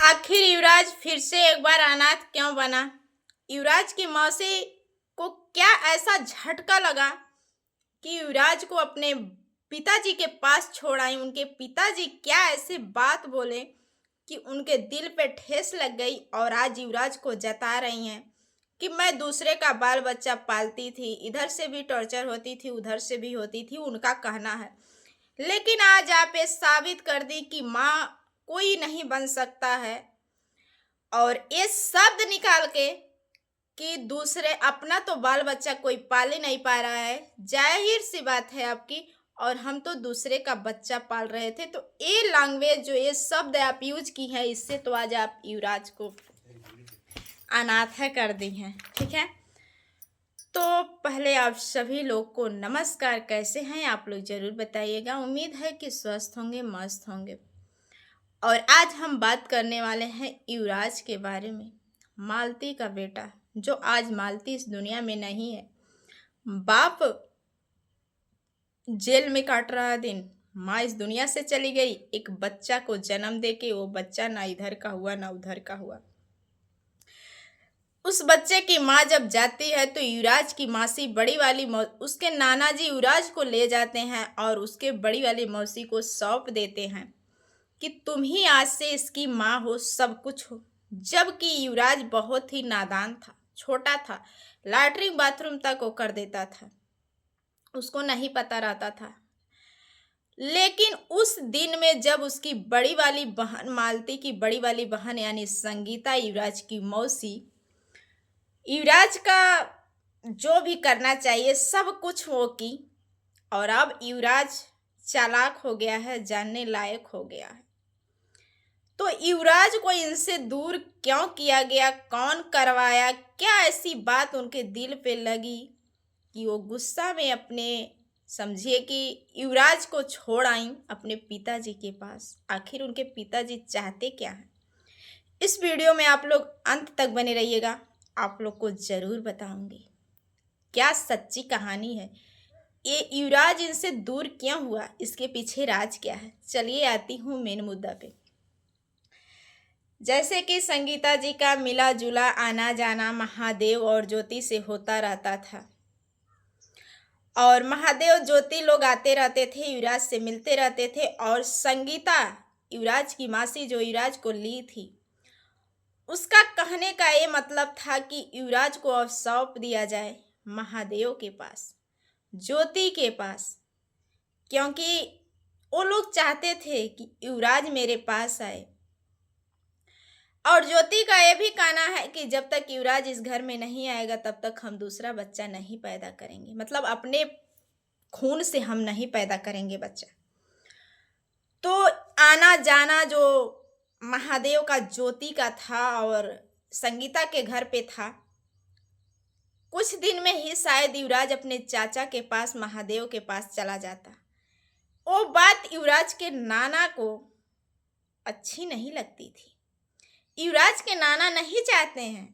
आखिर युवराज फिर से एक बार अनाथ क्यों बना? युवराज की मौसी को क्या ऐसा झटका लगा कि युवराज को अपने पिताजी के पास छोड़ आई? उनके पिताजी क्या ऐसी बात बोले कि उनके दिल पे ठेस लग गई और आज युवराज को जता रही हैं कि मैं दूसरे का बाल बच्चा पालती थी, इधर से भी टॉर्चर होती थी, उधर से भी होती थी, उनका कहना है। लेकिन आज आप ये साबित कर दी कि माँ कोई नहीं बन सकता है और ये शब्द निकाल के कि दूसरे अपना तो बाल बच्चा कोई पाल ही नहीं पा रहा है, जाहिर सी बात है आपकी, और हम तो दूसरे का बच्चा पाल रहे थे। तो ये लैंग्वेज जो ये शब्द आप यूज की है, इससे तो आज आप युवराज को अनाथ कर दी हैं। ठीक है, तो पहले आप सभी लोग को नमस्कार। कैसे हैं आप लोग जरूर बताइएगा। उम्मीद है कि स्वस्थ होंगे, मस्त होंगे। और आज हम बात करने वाले हैं युवराज के बारे में, मालती का बेटा जो आज मालती इस दुनिया में नहीं है। बाप जेल में काट रहा दिन, माँ इस दुनिया से चली गई एक बच्चा को जन्म देके। वो बच्चा ना इधर का हुआ ना उधर का हुआ। उस बच्चे की माँ जब जाती है तो युवराज की मासी बड़ी वाली उसके नाना जी युवराज को ले जाते हैं और उसके बड़ी वाली मौसी को सौंप देते हैं कि तुम ही आज से इसकी माँ हो, सब कुछ हो। जबकि युवराज बहुत ही नादान था, छोटा था, लैट्रिन बाथरूम तक वो कर देता था, उसको नहीं पता रहता था। लेकिन उस दिन में जब उसकी बड़ी वाली बहन, मालती की बड़ी वाली बहन यानी संगीता, युवराज की मौसी, युवराज का जो भी करना चाहिए सब कुछ वो की, और अब युवराज चालाक हो गया है, जानने लायक हो गया है। तो युवराज को इनसे दूर क्यों किया गया, कौन करवाया, क्या ऐसी बात उनके दिल पे लगी कि वो गुस्सा में अपने, समझिए कि युवराज को छोड़ आई अपने पिताजी के पास। आखिर उनके पिताजी चाहते क्या हैं? इस वीडियो में आप लोग अंत तक बने रहिएगा, आप लोग को जरूर बताऊंगी क्या सच्ची कहानी है, ये युवराज इनसे दूर क्यों हुआ, इसके पीछे राज क्या है। चलिए आती हूँ मेन मुद्दा पे। जैसे कि संगीता जी का मिला जुला आना जाना महादेव और ज्योति से होता रहता था, और महादेव ज्योति लोग आते रहते थे, युवराज से मिलते रहते थे। और संगीता, युवराज की मासी जो युवराज को ली थी, उसका कहने का ये मतलब था कि युवराज को अब सौंप दिया जाए महादेव के पास, ज्योति के पास, क्योंकि वो लोग चाहते थे कि युवराज मेरे पास आए। और ज्योति का ये भी कहना है कि जब तक युवराज इस घर में नहीं आएगा तब तक हम दूसरा बच्चा नहीं पैदा करेंगे, मतलब अपने खून से हम नहीं पैदा करेंगे बच्चा। तो आना जाना जो महादेव का ज्योति का था और संगीता के घर पे था, कुछ दिन में ही शायद युवराज अपने चाचा के पास, महादेव के पास चला जाता। वो बात युवराज के नाना को अच्छी नहीं लगती थी। युवराज के नाना नहीं चाहते हैं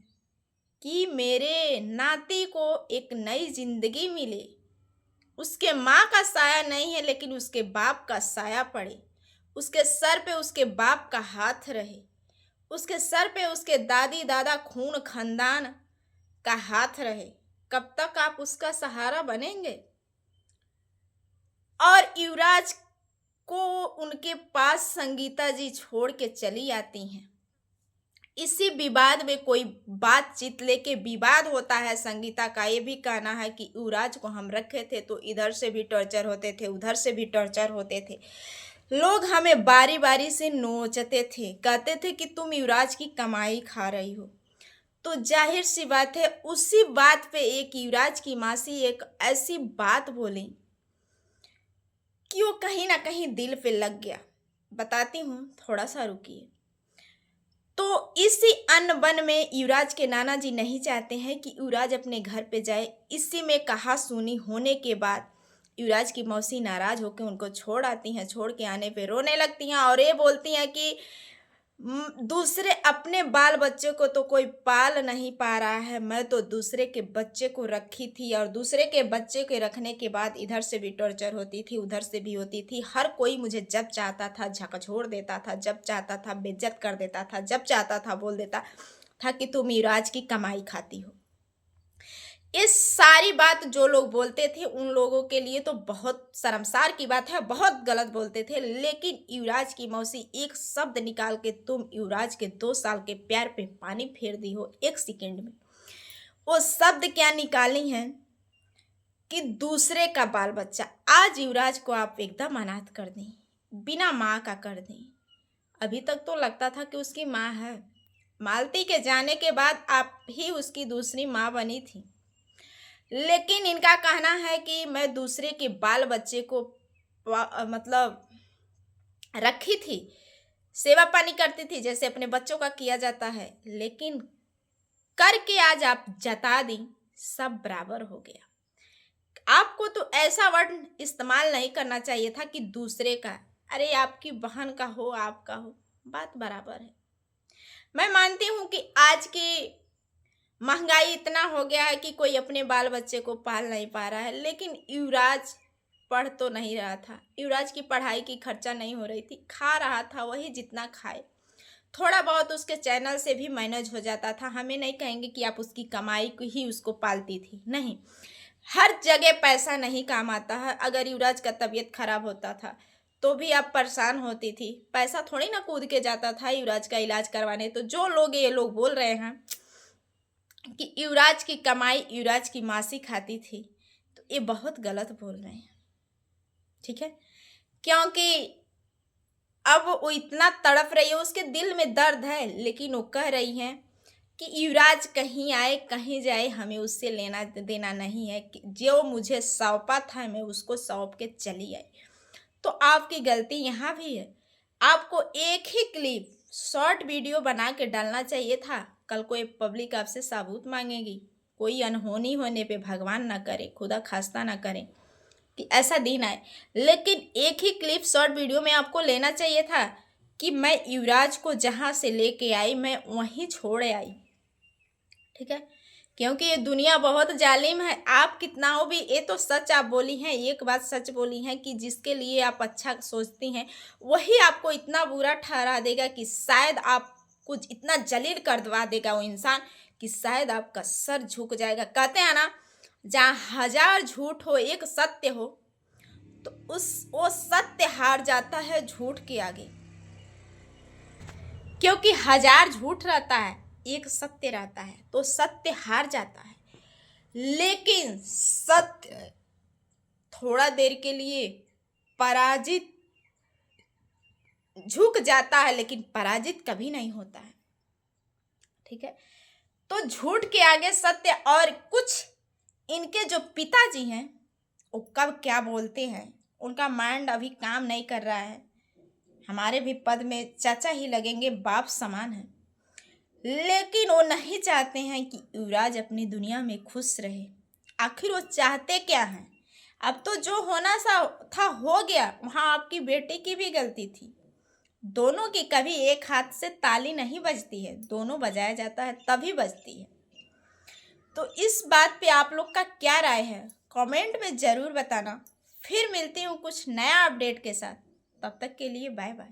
कि मेरे नाती को एक नई जिंदगी मिले। उसके माँ का साया नहीं है लेकिन उसके बाप का साया पड़े, उसके सर पे उसके बाप का हाथ रहे, उसके सर पे उसके दादी दादा खून खानदान का हाथ रहे। कब तक आप उसका सहारा बनेंगे? और युवराज को उनके पास संगीता जी छोड़ के चली आती हैं। इसी विवाद में कोई बातचीत लेके विवाद होता है। संगीता का ये भी कहना है कि युवराज को हम रखे थे तो इधर से भी टॉर्चर होते थे, उधर से भी टॉर्चर होते थे, लोग हमें बारी बारी से नोचते थे, कहते थे कि तुम युवराज की कमाई खा रही हो। तो जाहिर सी बात है उसी बात पे एक युवराज की मासी एक ऐसी बात बोली कि वो कहीं ना कहीं दिल पे लग गया। बताती हूँ, थोड़ा सा रुकिए। तो इसी अनबन में युवराज के नाना जी नहीं चाहते हैं कि युवराज अपने घर पे जाए। इसी में कहा सुनी होने के बाद युवराज की मौसी नाराज होकर उनको छोड़ आती हैं। छोड़ के आने पे रोने लगती हैं और ये बोलती हैं कि दूसरे अपने बाल बच्चे को तो कोई पाल नहीं पा रहा है, मैं तो दूसरे के बच्चे को रखी थी और दूसरे के बच्चे के रखने के बाद इधर से भी टॉर्चर होती थी, उधर से भी होती थी। हर कोई मुझे जब चाहता था झकझोर देता था, जब चाहता था बेइज्जत कर देता था, जब चाहता था बोल देता था कि तुम युवराज की कमाई खाती हो। इस सारी बात जो लोग बोलते थे उन लोगों के लिए तो बहुत शर्मसार की बात है, बहुत गलत बोलते थे। लेकिन युवराज की मौसी एक शब्द निकाल के तुम युवराज के 2 साल के प्यार पे पानी फेर दी हो एक सेकेंड में। वो शब्द क्या निकाली हैं कि दूसरे का बाल बच्चा, आज युवराज को आप एकदम अनाथ कर दें, बिना माँ का कर दें। अभी तक तो लगता था कि उसकी माँ है, मालती के जाने के बाद आप ही उसकी दूसरी माँ बनी थी। लेकिन इनका कहना है कि मैं दूसरे के बाल बच्चे को मतलब रखी थी, सेवा पानी करती थी जैसे अपने बच्चों का किया जाता है, लेकिन करके आज आप जता दी, सब बराबर हो गया। आपको तो ऐसा वर्ड इस्तेमाल नहीं करना चाहिए था कि दूसरे का, अरे आपकी बहन का हो, आपका हो, बात बराबर है। मैं मानती हूँ कि आज की महंगाई इतना हो गया है कि कोई अपने बाल बच्चे को पाल नहीं पा रहा है, लेकिन युवराज पढ़ तो नहीं रहा था, युवराज की पढ़ाई की खर्चा नहीं हो रही थी, खा रहा था वही जितना खाए, थोड़ा बहुत उसके चैनल से भी मैनेज हो जाता था। हमें नहीं कहेंगे कि आप उसकी कमाई को ही उसको पालती थी, नहीं, हर जगह पैसा नहीं काम आता है। अगर युवराज का तबीयत खराब होता था तो भी आप परेशान होती थी, पैसा थोड़ी ना कूद के जाता था युवराज का इलाज करवाने। तो जो लोग ये लोग बोल रहे हैं कि युवराज की कमाई युवराज की मासी खाती थी, तो ये बहुत गलत बोल रहे हैं, ठीक है। क्योंकि अब वो इतना तड़प रही है, उसके दिल में दर्द है, लेकिन वो कह रही हैं कि युवराज कहीं आए कहीं जाए हमें उससे लेना देना नहीं है, कि जो मुझे सौंपा था मैं उसको सौंप के चली आई। तो आपकी गलती यहाँ भी है, आपको एक ही क्लिप शॉर्ट वीडियो बना के डालना चाहिए था। कल को पब्लिक आपसे सबूत मांगेगी, कोई अनहोनी होने पे भगवान ना करे, खुदा खास्ता ना करे कि ऐसा दिन आए, लेकिन एक ही क्लिप शॉर्ट वीडियो में आपको लेना चाहिए था कि मैं युवराज को जहाँ से लेके आई मैं वहीं छोड़ आई, ठीक है। क्योंकि ये दुनिया बहुत जालिम है, आप कितना हो भी, ये तो सच आप बोली हैं, एक बात सच बोली हैं कि जिसके लिए आप अच्छा सोचती हैं वही आपको इतना बुरा ठहरा देगा कि शायद आप कुछ इतना जलील कर दवा देगा वो इंसान कि शायद आपका सर झुक जाएगा। कहते हैं ना, जहाँ 1000 झूठ हो एक सत्य हो, तो वो सत्य हार जाता है झूठ के आगे, क्योंकि 1000 झूठ रहता है एक सत्य रहता है, तो सत्य हार जाता है। लेकिन सत्य थोड़ा देर के लिए पराजित झुक जाता है, लेकिन पराजित कभी नहीं होता है, ठीक है। तो झूठ के आगे सत्य। और कुछ इनके जो पिताजी हैं वो कब क्या बोलते हैं, उनका माइंड अभी काम नहीं कर रहा है। हमारे भी पद में चाचा ही लगेंगे, बाप समान है, लेकिन वो नहीं चाहते हैं कि युवराज अपनी दुनिया में खुश रहे। आखिर वो चाहते क्या हैं? अब तो जो होना सा था हो गया, वहाँ आपकी बेटी की भी गलती थी। दोनों की कभी एक हाथ से ताली नहीं बजती है, दोनों बजाया जाता है तभी बजती है। तो इस बात पे आप लोग का क्या राय है, कमेंट में ज़रूर बताना। फिर मिलती हूँ कुछ नया अपडेट के साथ, तब तक के लिए बाय बाय।